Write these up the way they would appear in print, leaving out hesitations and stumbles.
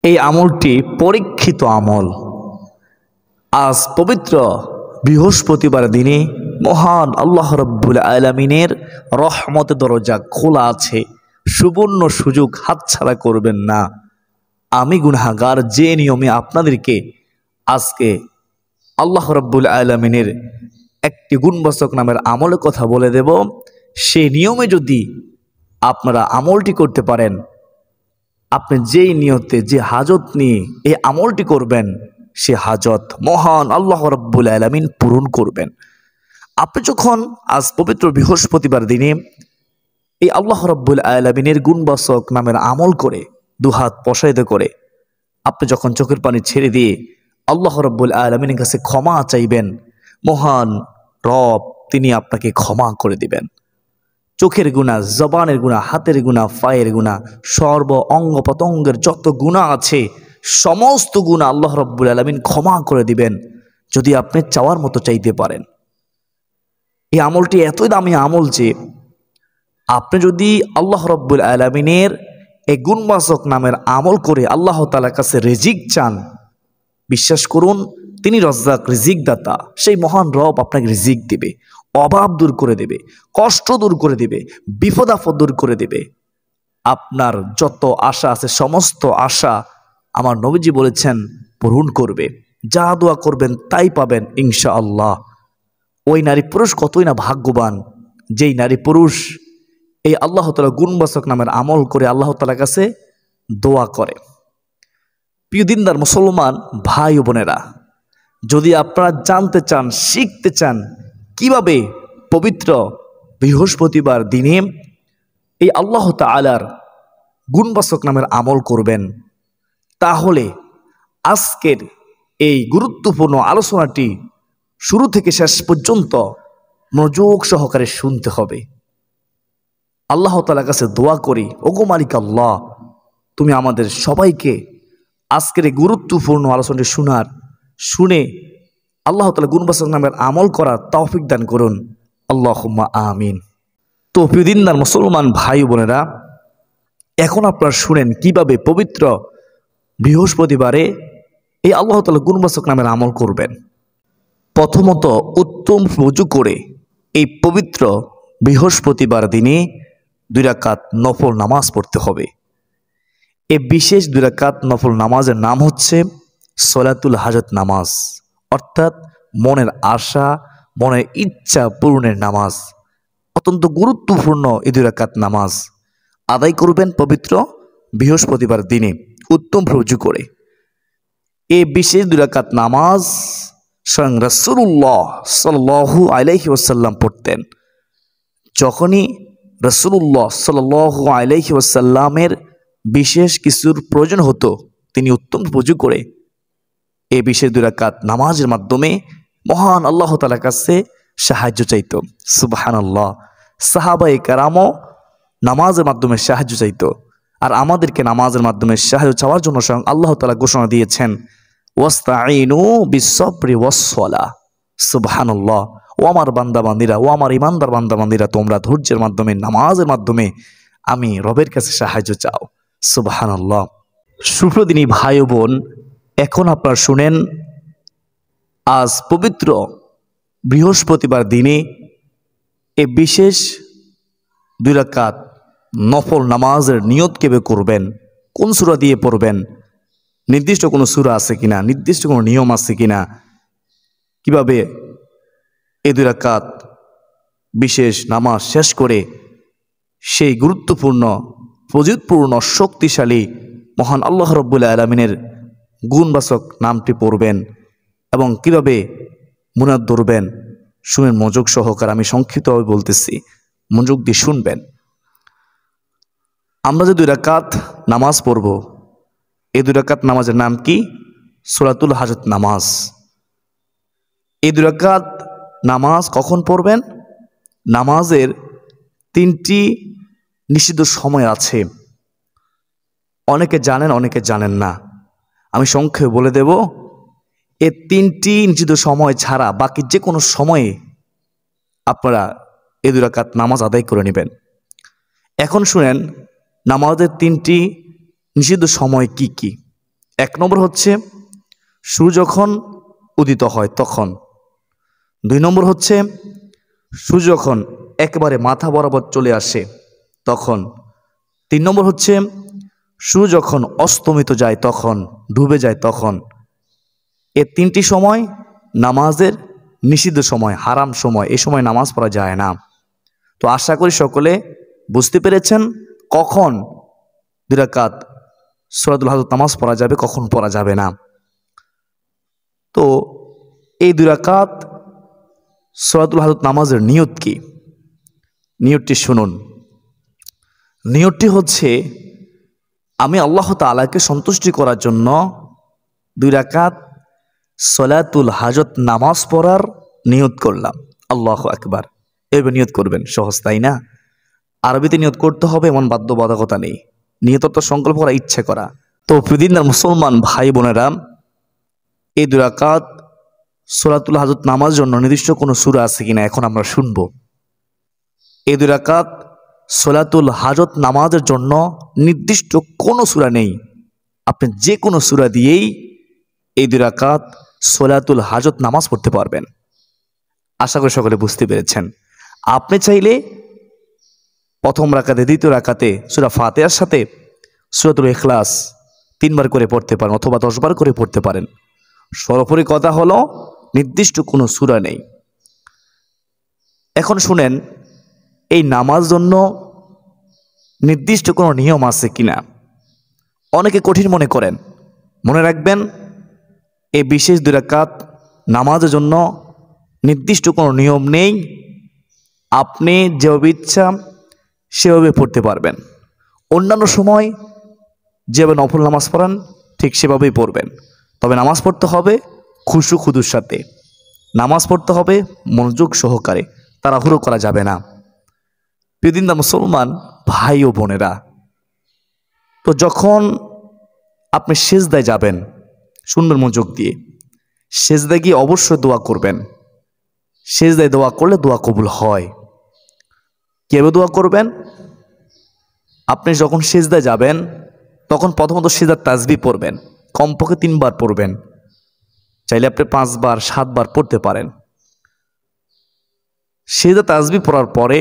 এই আমলটি পরীক্ষিত আমল। আজ পবিত্র বৃহস্পতিবার দিনে মহান আল্লাহ রাব্বুল আলামিনের রহমতের দরজা খোলা আছে। সুবর্ণ সুযোগ হাতছাড়া করবেন না। আমি গুনাহগার যে নিয়মে আপনাদেরকে আজকে আল্লাহ রাব্বুল আলামিনের একটি গুণবাচক নামের আমলের কথা বলে দেব, সেই নিয়মে যদি আপনারা আমলটি করতে পারেন, আপনি যেই নিয়তে যে হাজত নিয়ে এই আমলটি করবেন, সে হাজত মহান আল্লাহ রাব্বুল আলামিন পূরণ করবেন। আপনি যখন আজ পবিত্র বৃহস্পতিবার দিনে এই আল্লাহ রাব্বুল আলামিনের গুণবাচক নামের আমল করে দুহাত প্রসারিত করে আপনি যখন চোখের পানি ছেড়ে দিয়ে আল্লাহ রাব্বুল আলামিনের কাছে ক্ষমা চাইবেন, মহান রব তিনি আপনাকে ক্ষমা করে দিবেন। চোখের গুনাহ, জবানের গুনাহ, হাতের গুনাহ, পায়ের গুনাহ, সর্ব অঙ্গ প্রত্যঙ্গের যত গুনাহ আছে সমস্ত গুনাহ আল্লাহ রাব্বুল আলামিন ক্ষমা করে দিবেন, যদি আপনি চাওয়ার মতো চাইতে পারেন। এই আমলটি এতই দামি আমল যে আপনি যদি আল্লাহ রাব্বুল আলামিনের এই গুণবাচক নামের আমল করে আল্লাহ তাআলার কাছে রিজিক চান, বিশ্বাস করুন তিনি রজ্জাক, রিজিক দাতা। সেই মহান রব আপনাকে রিজিক দিবে, অভাব দূর করে দেবে, কষ্ট দূর করে দেবে, বিপদ আপদ দূর করে দেবে। আপনার যত আশা আছে সমস্ত আশা আমার নবীজি বলেছেন পূরণ করবে। যা দোয়া করবেন তাই পাবেন ইনশাআল্লাহ। ওই নারী পুরুষ কতই না ভাগ্যবান, যেই নারী পুরুষ এই আল্লাহ তাআলা গুণবাচক নামের আমল করে আল্লাহ তাআলার কাছে দোয়া করে। প্রিয় দিনদার মুসলমান ভাই ও বোনেরা, যদি আপনারা জানতে চান, শিখতে চান কিভাবে পবিত্র বৃহস্পতিবার দিনে এই আল্লাহ তাআলার গুণবাচক নামের আমল করবেন, তাহলে আজকের এই গুরুত্বপূর্ণ আলোচনাটি শুরু থেকে শেষ পর্যন্ত মনোযোগ সহকারে শুনতে হবে। আল্লাহ তাআলার কাছে দোয়া করি, ওগো মালিক আল্লাহ, তুমি আমাদের সবাইকে আজকের এই গুরুত্বপূর্ণ আলোচনাটি শুনে আল্লাহ তাআলা গুণবাচক নামের আমল করার তৌফিক দান করুন, আল্লাহুম্মা আমিন। তো প্রিয় দিনদার মুসলমান ভাই বোনেরা, এখন আপনারা শুনেন কিভাবে পবিত্র বৃহস্পতিবারে এই আল্লাহ তাআলা গুণবাচক নামের আমল করবেন। প্রথমত উত্তম ওযু করে এই পবিত্র বৃহস্পতিবার দিনে 2 রাকাত নফল নামাজ পড়তে হবে। এই বিশেষ 2 রাকাত নফল নামাজের নাম হচ্ছে সলাতুল হাজত নামাজ, অর্থাৎ মনের আশা, মনের ইচ্ছা পূরণের নামাজ। অত্যন্ত গুরুত্বপূর্ণ এই 2 রাকাত নামাজ আদায় করবেন পবিত্র বৃহস্পতিবার দিনে উত্তম ওযু করে। এই বিশেষ 2 রাকাত নামাজ স্বয়ং রাসূলুল্লাহ সাল্লাল্লাহু আলাইহি ওয়াসাল্লাম পড়তেন। যখনই রাসূলুল্লাহ সাল্লাল্লাহু আলাইহি ওয়াসাল্লামের বিশেষ কিছুর প্রয়োজন হতো, তিনি উত্তম ওযু করে এই বিশেষ 2 রাকাত নামাজের মাধ্যমে মহান আল্লাহ তাআলার কাছে সাহায্য চাইত। সুবহানাল্লাহ। সাহাবায়ে কেরামও নামাজের মাধ্যমে সাহায্য চাইত, আর আমাদেরকে নামাজের মাধ্যমে সাহায্য চাওয়ার জন্য স্বয়ং আল্লাহ তাআলা ঘোষণা দিয়েছেন, ওয়াস্তাঈনু বিস-সাবরি ওয়াস-সালাহ। সুবহানাল্লাহ। ও আমার বান্দাবান্দিরা, ও আমার ইমানদার বান্দাবান্দিরা, তোমরা ধৈর্যের মাধ্যমে, নামাজের মাধ্যমে আমি রবের কাছে সাহায্য চাও। সুবহানাল্লাহ। সুপ্রদিনী ভাই ও বোন, এখন আপনারা শুনেন আজ পবিত্র বৃহস্পতিবার দিনে এই বিশেষ 2 রাকাত নফল নামাজের নিয়ত কিভাবে করবেন, কোন সূরা দিয়ে পড়বেন, নির্দিষ্ট কোনো সূরা আছে কিনা, নির্দিষ্ট কোনো নিয়ম আছে কিনা, কিভাবে এই 2 রাকাত বিশেষ নামাজ শেষ করে সেই গুরুত্বপূর্ণ, ফজিলতপূর্ণ, শক্তিশালী মহান আল্লাহ রাব্বুল আলামিনের গুণবাচক নামটি পড়বেন এবং কিভাবে মুনাত ধরবেন, শুনেন মনোযোগ সহকারে। আমি সংক্ষিপ্তভাবে বলতেছি, মনোযোগ দিয়ে শুনবেন। আমরা যে 2 রাকাত নামাজ পড়ব, এই 2 রাকাত নামাজের নাম কি? সলাতুল হাজত নামাজ। এই 2 রাকাত নামাজ কখন পড়বেন? নামাজের 3টি নিষিদ্ধ সময় আছে। অনেকে জানেন, অনেকে জানেন না। আমি সংক্ষেপে বলে দেব। এই 3টি নিষিদ্ধ সময় ছাড়া বাকি যে কোনো সময়ে আপনারা এই 2 রাকাত নামাজ আদায় করে নেবেন। এখন শুনেন নামাজের 3টি নিষিদ্ধ সময় কি কি। এক নম্বর হচ্ছে সূর্য যখন উদিত হয় তখন, 2 নম্বর হচ্ছে সূর্য যখন একেবারে মাথা বরাবর চলে আসে তখন, 3 নম্বর হচ্ছে সূর্য যখন অস্তমিত যায় তখন, ডুবে যায় তখন। এ 3টি সময় নামাজের নিষিদ্ধ সময়, হারাম সময়, এই সময় নামাজ পড়া যায় না। তো আশা করি সকলে বুঝতে পেরেছেন কখন 2 রাকাত সূরাতুল হাজত নামাজ পড়া যাবে, কখন পড়া যাবে না। তো এই 2 রাকাত সূরাতুল হাজত নামাজের নিয়ত কি? নিয়তটি শুনুন। নিয়তটি হচ্ছে আমি আল্লাহ তাআলাকে সন্তুষ্টি করার জন্য 2 রাকাত সলাতুল হাজত নামাজ পড়ার নিয়ত করলাম। আল্লাহু আকবার। এভাবে নিয়ত করবেন, সহজ তাই না? আরবিতে নিয়ত করতে হবে এমন বাধ্যবাধকতা নেই, নিয়ত তো সংকল্প করা, ইচ্ছে করা। তো প্রতিদিন মুসলমান ভাই বোনেরা, এই 2 রাকাত সূরাতুল হাজত নামাজের জন্য নির্দিষ্ট কোনো সূরা আছে কিনা এখন আমরা শুনবো। এই 2 রাকাত সলাতুল হাজত নামাজের জন্য নির্দিষ্ট কোনো সূরা নেই, আপনি যে কোনো সূরা দিয়েই এই 2 রাকাত সলাতুল হাজত নামাজ পড়তে পারবেন। আশা করি সকলে বুঝতে পেরেছেন। আপনি চাইলে প্রথম রাকাতে, দ্বিতীয় রাকাতে সূরা ফাতিহার সাথে সূরাতুল ইখলাস 3 বার করে পড়তে পারেন অথবা 10 বার করে পড়তে পারেন। সর্বোপরি কথা হলো নির্দিষ্ট কোনো সূরা নেই। এখন শুনেন, এই নামাজ জন্য নির্দিষ্ট কোনো নিয়ম আছে কিনা? অনেকে কঠিন মনে করেন। মনে রাখবেন, এই বিশেষ 2 রাকাত নামাজের জন্য নির্দিষ্ট কোনো নিয়ম নেই। আপনি যেভাবে ইচ্ছা সেভাবে পড়তে পারবেন। অন্যান্য সময় যেভাবে নফল নামাজ পড়ান ঠিক সেভাবেই পড়বেন। তবে নামাজ পড়তে হবে খুশু খুদুর সাথে, নামাজ পড়তে হবে মনোযোগ সহকারে, তাড়াহুড়ো করা যাবে না। প্রতিদিন মুসলমান ভাই ও বোনেরা, তো যখন আপনি সিজদায় যাবেন শুনবেন মনোযোগ দিয়ে, সিজদায় গিয়ে অবশ্যই দোয়া করবেন। সিজদায় দোয়া করলে দোয়া কবুল হয়। কিভাবে দোয়া করবেন? আপনি যখন সিজদায় যাবেন তখন প্রথমত সিজদার তাসবিহ পড়বেন, কমপক্ষে 3 বার পড়বেন, চাইলে আপনি 5 বার 7 বার পড়তে পারেন। সিজদা তাসবিহ পড়ার পরে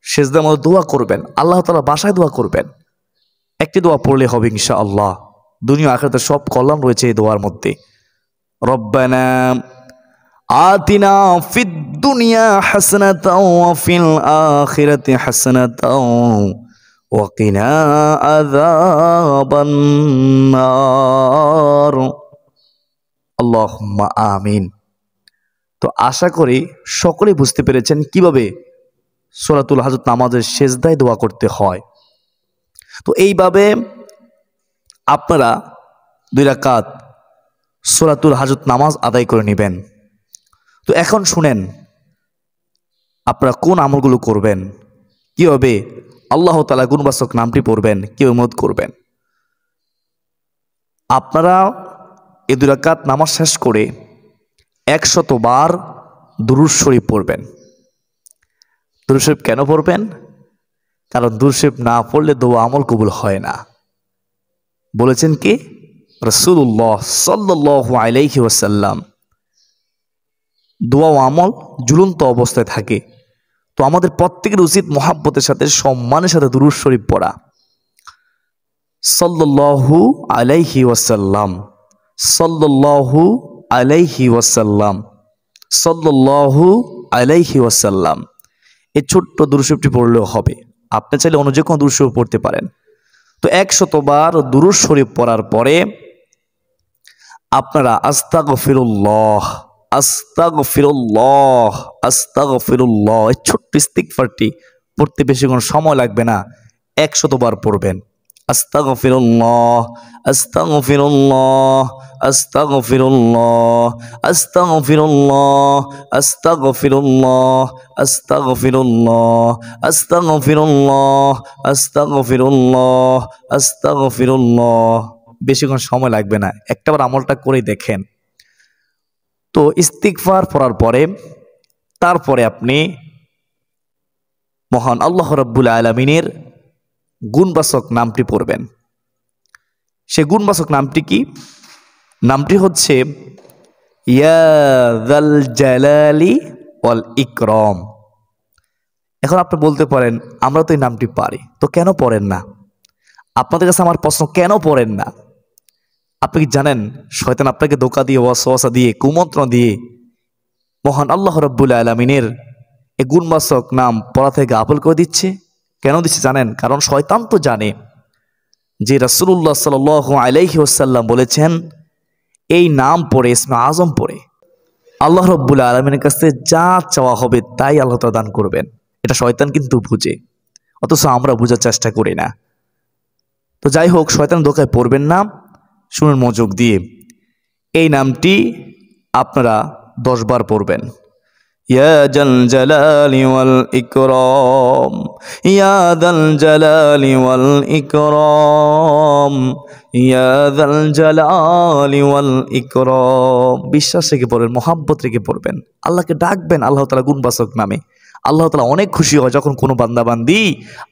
সিজদার মধ্যে দোয়া করবেন, আল্লাহ তাআলা ভাষায় দোয়া করবেন। একটি দোয়া পড়লে হবে ইনশাআল্লাহ। দুনিয়া আখিরাতে সব কল্যাণ রয়েছে এই দোয়ার মধ্যে। রব্বানা আতিনা ফিদ দুনিয়া হাসানাতাও ওয়া ফিল আখিরাতি হাসানাতাও ওয়া কিনা আযাবান নার। আল্লাহুম্মা আমিন। তো আশা করি সকলেই বুঝতে পেরেছেন কিভাবে সূরাতুল হাজত নামাজের সিজদায় দোয়া করতে হয়। তো এইভাবে আপনারা 2 রাকাত সূরাতুল হাজত নামাজ আদায় করে নেবেন। তো এখন শুনেন, আপনারা কোন আমলগুলো করবেন, কিভাবে আল্লাহ তাআলা গুণবাচক নামটি পড়বেন, কিভাবে মত করবেন। আপনারা এই 2 রাকাত নামাজ শেষ করে 100 বার দুরূদ শরীফ পড়বেন। দুরূদ শরীফ কেন পড়বেন? কারণ দুরূদ শরীফ না পড়লে দোয়া আমল কবুল হয় না। বলেছেন কি? রাসূলুল্লাহ সাল্লাল্লাহু আলাইহি ওয়াসাল্লাম। দোয়া ও আমল ঝুলন্ত অবস্থায় থাকে। তো আমাদের প্রত্যেকের উচিত মুহাব্বতের সাথে, সম্মানের সাথে দুরূদ শরীফ পড়া। সাল্লাল্লাহু আলাইহি ওয়াসাল্লাম, সাল্লাল্লাহু আলাইহি ওয়াসাল্লাম, সাল্লাল্লাহু আলাইহি ওয়াসাল্লাম। এই ছোট্ট দুরূদ শরীফটি পড়লেও হবে। আপনি চাইলে অন্য যে কোনো দুরূদ শরীফ পড়তে পারেন। তো 100 বার দুরূদ শরীফ পড়ার পরে আপনারা আস্তাগফিরুল্লাহ, আস্তাগফিরুল্লাহ, আস্তাগফিরুল্লাহ এই ছোট্ট ইস্তিগফারটি পড়তে বেশিক্ষণ সময় লাগবে না, 100 বার পড়বেন। আস্তাগফিরুল্লাহ, আস্তাগফিরুল্লাহ, আস্তাগফিরুল্লাহ, আস্তাগফিরুল্লাহ, আস্তাগফিরুল্লাহ, আস্তাগফিরুল্লাহ, আস্তাগফিরুল্লাহ, আস্তাগফিরুল্লাহ, আস্তাগফিরুল্লাহ। বেশিক্ষণ সময় লাগবে না, একটাবার আমলটা করেই দেখেন। তো ইস্তিগফার পড়ার পরে তারপরে আপনি মহান আল্লাহ রাব্বুল আলামিনের গুণবাচক নামটি পড়বেন। সে গুণবাচক নামটি কি? নামটি হচ্ছে ইয়া যাল জালালি ওয়াল ইকরাম। এখন আপনি বলতে পারেন আমরা তো এই নামটি পারি, তো কেন পড়েন না? আপনাদের কাছে আমার প্রশ্ন, কেন পড়েন না? আপনি কি জানেন শয়তান আপনাকে ধোঁকা দিয়ে, ওয়াসওয়াসা দিয়ে, কুমন্ত্রণা দিয়ে মহান আল্লাহ রাব্বুল আলামিনের এই গুণবাচক নাম পড়া থেকে গাফিল করে দিচ্ছে? কেন দিচ্ছে জানেন? কারণ শয়তান তো জানে যে রাসূলুল্লাহ সাল্লাল্লাহু আলাইহি ওয়াসাল্লাম বলেছেন এই নাম পড়ে, ইসমে আজম পড়ে আল্লাহ রাব্বুল আলামিনের কাছে যা চাওয়া হবে তাই আল্লাহ তাআলা দান করবেন। এটা শয়তান কিন্তু বুঝে, অথচ আমরা বোঝার চেষ্টা করি না। তো যাই হোক, শয়তান ধোঁকায় পড়বেন না। শুনুন মনোযোগ দিয়ে, এই নামটি আপনারা 10 বার পড়বেন। ইয়া জাল জালালি ওয়াল ইকরাম, ইয়া জাল জালালি ওয়াল ইকরাম, ইয়া জাল জালালি ওয়াল ইকরাম। বিশ্বাস রেখে পড়বেন, মহাব্বত রেখে পড়বেন, আল্লাহকে ডাকবেন আল্লাহ তাআলা গুণবাচক নামে। আল্লাহ তাআলা অনেক খুশি হয় যখন কোনো বান্দাবান্দি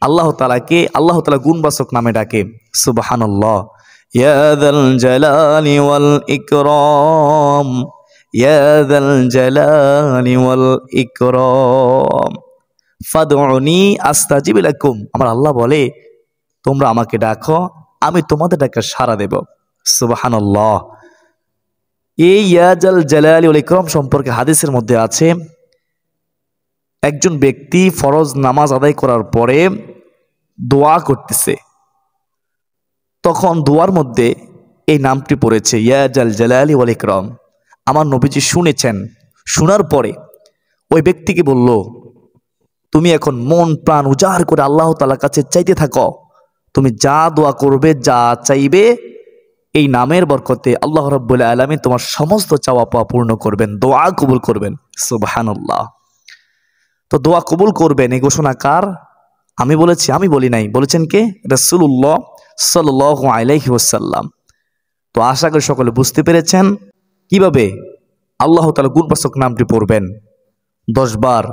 আল্লাহ তাআলা গুণবাচক নামে ডাকে। সুবহানাল্লাহ। ইয়া যাল জালালি ওয়াল ইকরাম, ইয়া যাল জালালি ওয়াল ইকরাম, ফাদউনি আস্তাজিব লাকুম। আমার আল্লাহ বলে তোমরা আমাকে ডাকো, আমি তোমাদের ডাকে সাড়া দেব। সুবহানাল্লাহ। এই ইয়া যাল জালালি ওয়াল ইকরাম সম্পর্কে হাদিসের মধ্যে আছে, একজন ব্যক্তি ফরজ নামাজ আদায় করার পরে দোয়া করতেছে, তখন দোয়ার মধ্যে এই নামটি পড়েছে, ইয়া জাল জালালি ওয়াল ইকরাম। আমার নবীজি শুনেছেন, শোনার পরে ওই ব্যক্তিকে বলল তুমি এখন মন প্রাণ উজাড় করে আল্লাহ তাআলার কাছে চাইতে থাকো, তুমি যা দোয়া করবে, যা চাইবে, এই নামের বরকতে আল্লাহ রাব্বুল আলামিন তোমার সমস্ত চাওয়া পাওয়া পূর্ণ করবেন, দোয়া কবুল করবেন। সুবহানাল্লাহ। তো দোয়া কবুল করবেন এই ঘোষণা কার? আমি বলেছি? আমি বলি নাই, বলেছেন কে? রাসূলুল্লাহ সাল্লাল্লাহু আলাইহি ওয়াসাল্লাম। তো আশা করি সকলে বুঝতে পেরেছেন কিভাবে আল্লাহ তাআলা গুণবাচক নামটি পড়বেন 10 বার।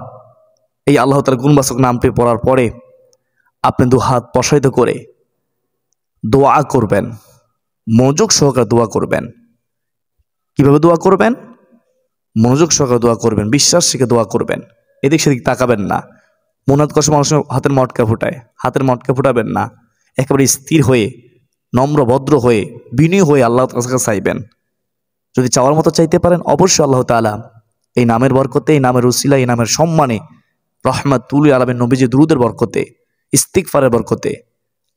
এই আল্লাহ তাআলা গুণবাচক নামটি পড়ার পরে আপনি 2 হাত প্রসারিত করে দোয়া করবেন, মনোযোগ সহকারে দোয়া করবেন। কিভাবে দোয়া করবেন? মনোযোগ সহকারে দোয়া করবেন, বিশ্বাস রেখে দোয়া করবেন, এদিক সেদিক তাকাবেন না। মুনাদ কষ্ট মানুষ হাতের মটকা ফুটায়, হাতের মটকা ফুটাবেন না। একেবারে স্থির হয়ে, নম্র ভদ্র হয়ে, বিনয়ী হয়ে আল্লাহর কাছে চাইবেন। যদি চাওয়ার মতো চাইতে পারেন, অবশ্যই আল্লাহ তাআলা এই নামের বরকতে, এই নামের উসিলা, এই নামের সম্মানে, রহমাতুল আলামিন নবীজি দুরূদের বরকতে, ইস্তিগফারের বরকতে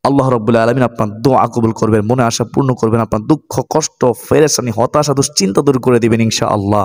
আল্লাহ রাব্বুল আলামিন আপনার দোয়া কবুল করবেন, মনে আশা পূর্ণ করবেন, আপনার দুঃখ কষ্ট পেরেশানি হতাশা দুশ্চিন্তা দূর করে দিবেন ইনশাআল্লাহ।